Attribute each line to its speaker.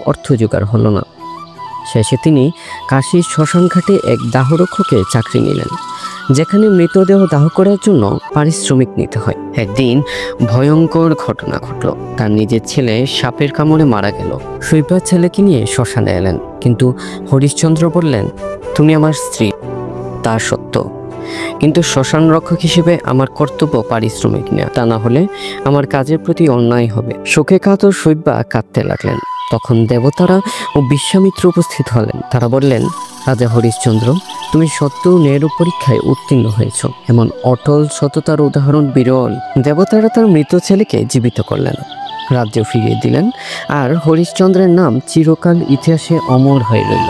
Speaker 1: অর্থ জোগাড় হলো না। শেষে তিনি কাশীর শ্মশানঘাটে এক দাহরক্ষকে চাকরি নিলেন, যেখানে মৃতদেহ দাহ করার জন্য পারিশ্রমিক নিতে হয়। একদিন ভয়ঙ্কর ঘটনা ঘটল। তার নিজের ছেলে সাপের কামড়ে মারা গেল। শৈবাল ছেলেকে নিয়ে শ্মশানে এলেন, কিন্তু হরিশ্চন্দ্র বললেন, তুমি আমার স্ত্রী, তা সত্য, কিন্তু শ্মশান রক্ষক হিসেবে আমার কর্তব্য পারিশ্রমিক নেওয়া, তা না হলে আমার কাজের প্রতি অন্যায় হবে। শোকে কাতর শৈবা কাঁদতে লাগলেন। তখন দেবতারা ও বিশ্বামিত্র উপস্থিত হলেন। তারা বললেন, রাজা হরিশ্চন্দ্র, তুমি সত্ত্বেও ন্যায়ের পরীক্ষায় উত্তীর্ণ হয়েছ। এমন অটল সততার উদাহরণ বিরল। দেবতারা তার মৃত ছেলেকে জীবিত করলেন, রাজ্য ফিরিয়ে দিলেন, আর হরিশ্চন্দ্রের নাম চিরকাল ইতিহাসে অমর হয়ে রইল।